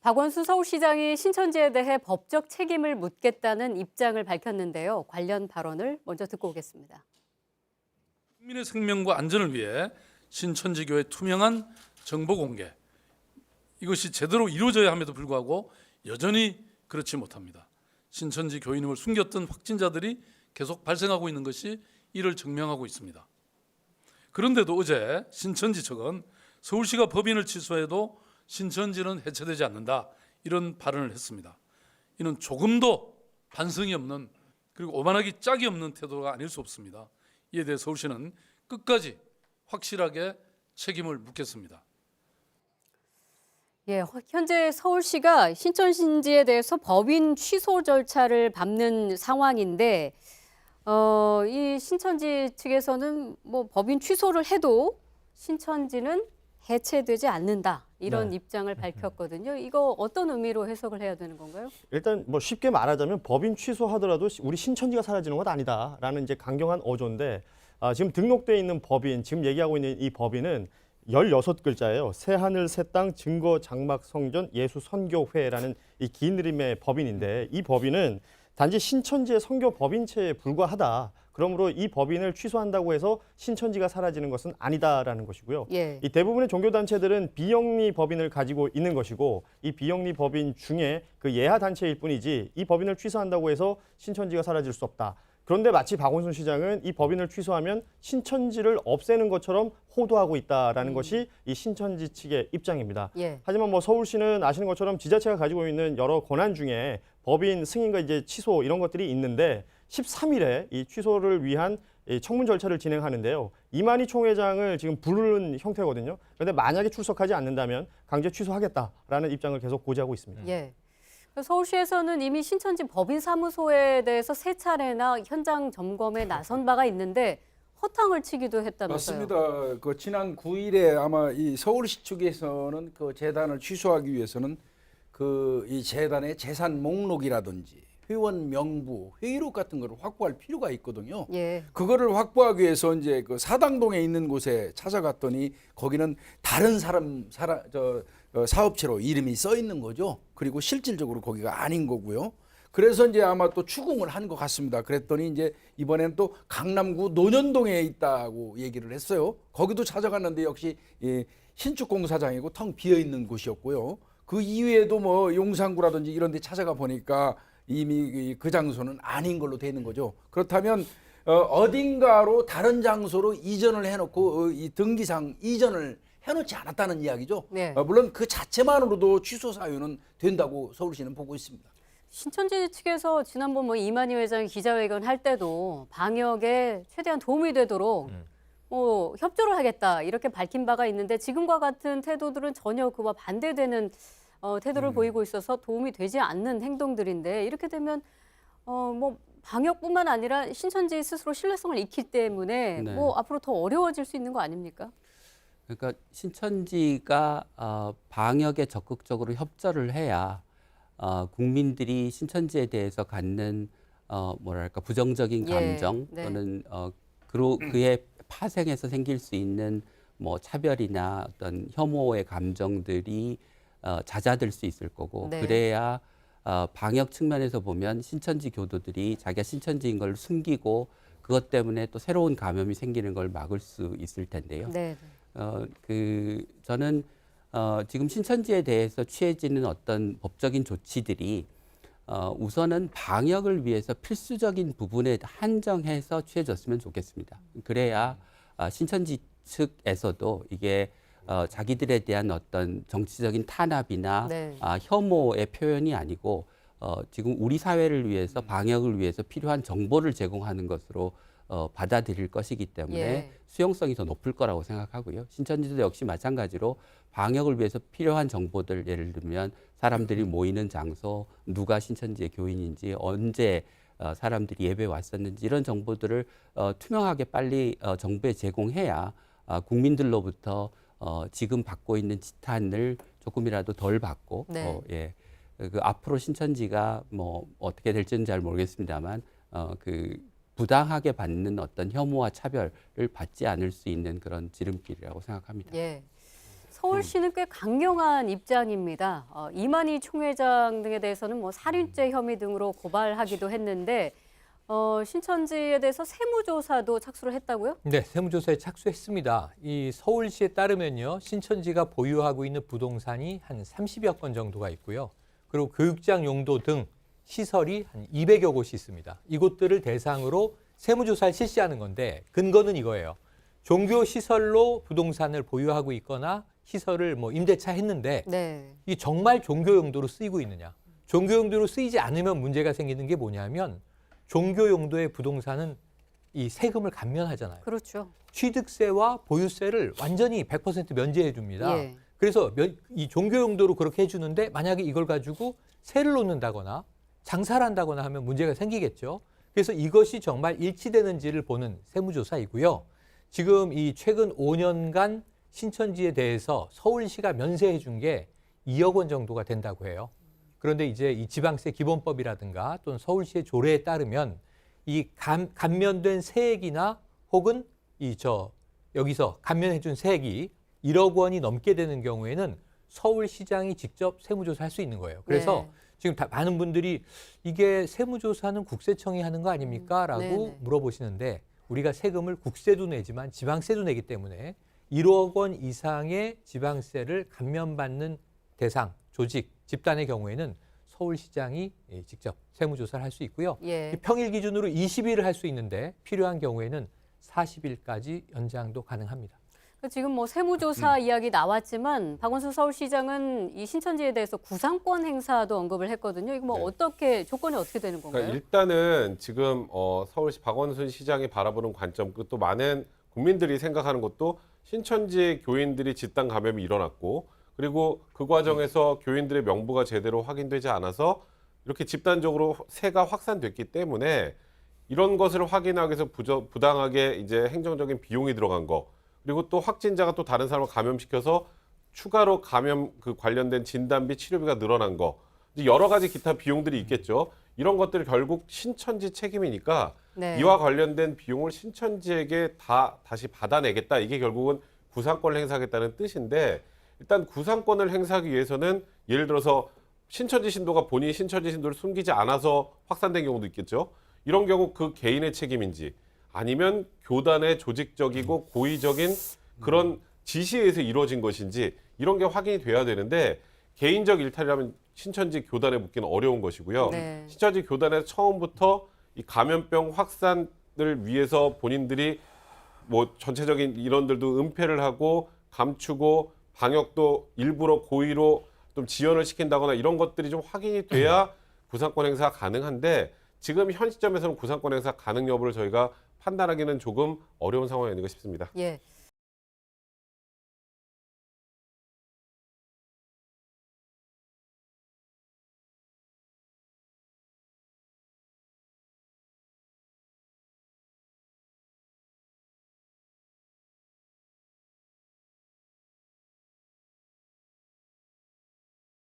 박원순 서울시장이 신천지에 대해 법적 책임을 묻겠다는 입장을 밝혔는데요. 관련 발언을 먼저 듣고 오겠습니다. 국민의 생명과 안전을 위해 신천지교회 투명한 정보 공개, 이것이 제대로 이루어져야 함에도 불구하고 여전히 그렇지 못합니다. 신천지 교인임을 숨겼던 확진자들이 계속 발생하고 있는 것이 이를 증명하고 있습니다. 그런데도 어제 신천지 측은 서울시가 법인을 취소해도 신천지는 해체되지 않는다, 이런 발언을 했습니다. 이는 조금도 반성이 없는, 그리고 오만하기 짝이 없는 태도가 아닐 수 없습니다. 이에 대해 서울시는 끝까지 확실하게 책임을 묻겠습니다. 현재 서울시가 신천지에 대해서 법인 취소 절차를 밟는 상황인데 이 신천지 측에서는 뭐 법인 취소를 해도 신천지는 해체되지 않는다, 이런 입장을 밝혔거든요. 이거 어떤 의미로 해석을 해야 되는 건가요? 일단 뭐 쉽게 말하자면 법인 취소하더라도 우리 신천지가 사라지는 건 아니다라는 이제 강경한 어조인데, 지금 등록돼 있는 법인, 지금 얘기하고 있는 이 법인은 16글자예요. 새하늘 새땅 증거 장막 성전 예수 선교회라는 이 긴 이름의 법인인데, 이 법인은 단지 신천지의 선교 법인체에 불과하다. 그러므로 이 법인을 취소한다고 해서 신천지가 사라지는 것은 아니다라는 것이고요. 이 대부분의 종교단체들은 비영리 법인을 가지고 있는 것이고, 이 비영리 법인 중에 그 예하 단체일 뿐이지 이 법인을 취소한다고 해서 신천지가 사라질 수 없다. 그런데 마치 박원순 시장은 이 법인을 취소하면 신천지를 없애는 것처럼 호도하고 있다라는 것이 이 신천지 측의 입장입니다. 하지만 뭐 서울시는 아시는 것처럼 지자체가 가지고 있는 여러 권한 중에 법인 승인과 이제 취소 이런 것들이 있는데, 13일에 이 취소를 위한 청문 절차를 진행하는데요. 이만희 총회장을 지금 부르는 형태거든요. 그런데 만약에 출석하지 않는다면 강제 취소하겠다라는 입장을 계속 고지하고 있습니다. 서울시에서는 이미 신천지 법인사무소에 대해서 세 차례나 현장 점검에 나선 바가 있는데 허탕을 치기도 했다면서요. 맞습니다. 그 지난 9일에 아마 이 서울시 측에서는 그 재단을 취소하기 위해서는 그 이 재단의 재산 목록이라든지 회원 명부, 회의록 같은 거를 확보할 필요가 있거든요. 그거를 확보하기 위해서 이제 그 사당동에 있는 곳에 찾아갔더니 거기는 다른 사업체로 이름이 써 있는 거죠. 그리고 실질적으로 거기가 아닌 거고요. 그래서 이제 아마 또 추궁을 한 것 같습니다. 그랬더니 이제 이번에는 또 강남구 논현동에 있다고 얘기를 했어요. 거기도 찾아갔는데 역시 신축공사장이고 텅 비어 있는 곳이었고요. 그 이외에도 뭐 용산구라든지 이런 데 찾아가 보니까 이미 그 장소는 아닌 걸로 되는 거죠. 그렇다면 어딘가로 다른 장소로 이전을 해놓고 이 등기상 이전을 해놓지 않았다는 이야기죠. 물론 그 자체만으로도 취소 사유는 된다고 서울시는 보고 있습니다. 신천지 측에서 지난번 뭐 이만희 회장이 기자회견 할 때도 방역에 최대한 도움이 되도록 뭐 협조를 하겠다, 이렇게 밝힌 바가 있는데 지금과 같은 태도들은 전혀 그와 반대되는 태도를 보이고 있어서 도움이 되지 않는 행동들인데, 이렇게 되면 뭐 방역뿐만 아니라 신천지 스스로 신뢰성을 잃기 때문에 뭐 앞으로 더 어려워질 수 있는 거 아닙니까? 그러니까 신천지가 방역에 적극적으로 협조를 해야 국민들이 신천지에 대해서 갖는 뭐랄까 부정적인 감정 또는 그의 파생해서 생길 수 있는 뭐 차별이나 어떤 혐오의 감정들이 잦아들 수 있을 거고, 그래야 방역 측면에서 보면 신천지 교도들이 자기가 신천지인 걸 숨기고 그것 때문에 또 새로운 감염이 생기는 걸 막을 수 있을 텐데요. 저는 지금 신천지에 대해서 취해지는 어떤 법적인 조치들이 우선은 방역을 위해서 필수적인 부분에 한정해서 취해졌으면 좋겠습니다. 그래야 신천지 측에서도 이게 자기들에 대한 어떤 정치적인 탄압이나 혐오의 표현이 아니고 지금 우리 사회를 위해서 방역을 위해서 필요한 정보를 제공하는 것으로 받아들일 것이기 때문에 수용성이 더 높을 거라고 생각하고요. 신천지도 역시 마찬가지로 방역을 위해서 필요한 정보들, 예를 들면 사람들이 모이는 장소, 누가 신천지의 교인인지, 언제 사람들이 예배 왔었는지, 이런 정보들을 투명하게 빨리 정부에 제공해야 국민들로부터 지금 받고 있는 지탄을 조금이라도 덜 받고 그 앞으로 신천지가 뭐 어떻게 될지는 잘 모르겠습니다만 그 부당하게 받는 어떤 혐오와 차별을 받지 않을 수 있는 그런 지름길이라고 생각합니다. 서울시는 꽤 강경한 입장입니다. 이만희 총회장 등에 대해서는 뭐 살인죄 혐의 등으로 고발하기도 했는데 신천지에 대해서 세무조사도 착수를 했다고요? 네, 세무조사에 착수했습니다. 이 서울시에 따르면요, 신천지가 보유하고 있는 부동산이 한 30여 건 정도가 있고요. 그리고 교육장 용도 등 시설이 한 200여 곳이 있습니다. 이곳들을 대상으로 세무조사를 실시하는 건데 근거는 이거예요. 종교 시설로 부동산을 보유하고 있거나 시설을 뭐 임대차 했는데 네. 이 정말 종교 용도로 쓰이고 있느냐? 종교 용도로 쓰이지 않으면 문제가 생기는 게 뭐냐면 종교 용도의 부동산은 이 세금을 감면하잖아요. 그렇죠. 취득세와 보유세를 완전히 100% 면제해 줍니다. 예. 그래서 이 종교 용도로 그렇게 해주는데 만약에 이걸 가지고 세를 놓는다거나 장사를 한다거나 하면 문제가 생기겠죠. 그래서 이것이 정말 일치되는지를 보는 세무조사이고요. 지금 이 최근 5년간 신천지에 대해서 서울시가 면세해 준 게 2억 원 정도가 된다고 해요. 그런데 이제 이 지방세 기본법이라든가 또는 서울시의 조례에 따르면 이 감면된 세액이나 혹은 여기서 감면해 준 세액이 1억 원이 넘게 되는 경우에는 서울시장이 직접 세무조사할 수 있는 거예요. 그래서 네. 지금 많은 분들이 이게 세무조사는 국세청이 하는 거 아닙니까? 라고 네네. 물어보시는데 우리가 세금을 국세도 내지만 지방세도 내기 때문에 1억 원 이상의 지방세를 감면받는 대상, 조직, 집단의 경우에는 서울시장이 직접 세무조사를 할 수 있고요. 예. 평일 기준으로 20일을 할 수 있는데 필요한 경우에는 40일까지 연장도 가능합니다. 지금 뭐 세무조사 이야기 나왔지만 박원순 서울시장은 이 신천지에 대해서 구상권 행사도 언급을 했거든요. 이거 뭐 네. 어떻게 조건이 어떻게 되는 건가요? 그러니까 일단은 지금 서울시 박원순 시장이 바라보는 관점, 또 많은 국민들이 생각하는 것도 신천지 교인들이 집단 감염이 일어났고, 그리고 그 과정에서 교인들의 명부가 제대로 확인되지 않아서 이렇게 집단적으로 세가 확산됐기 때문에 이런 것을 확인하기 위해서 부당하게 이제 행정적인 비용이 들어간 거, 그리고 또 확진자가 또 다른 사람을 감염시켜서 추가로 감염 관련된 진단비, 치료비가 늘어난 거, 이제 여러 가지 기타 비용들이 있겠죠. 이런 것들이 결국 신천지 책임이니까 네. 이와 관련된 비용을 신천지에게 다시 받아내겠다. 이게 결국은 구상권을 행사하겠다는 뜻인데, 일단 구상권을 행사하기 위해서는 예를 들어서 신천지 신도가 본인이 신천지 신도를 숨기지 않아서 확산된 경우도 있겠죠. 이런 경우 그 개인의 책임인지 아니면 교단의 조직적이고 고의적인 그런 지시에 의해서 이루어진 것인지 이런 게 확인이 돼야 되는데, 개인적 일탈이라면 신천지 교단에 묻기는 어려운 것이고요. 네. 신천지 교단에서 처음부터 이 감염병 확산을 위해서 본인들이 뭐 전체적인 인원들도 은폐를 하고 감추고 방역도 일부러 고의로 좀 지연을 시킨다거나 이런 것들이 좀 확인이 돼야 구상권 행사가 가능한데, 지금 현 시점에서는 구상권 행사 가능 여부를 저희가 판단하기는 조금 어려운 상황이 아닌가 싶습니다. 예.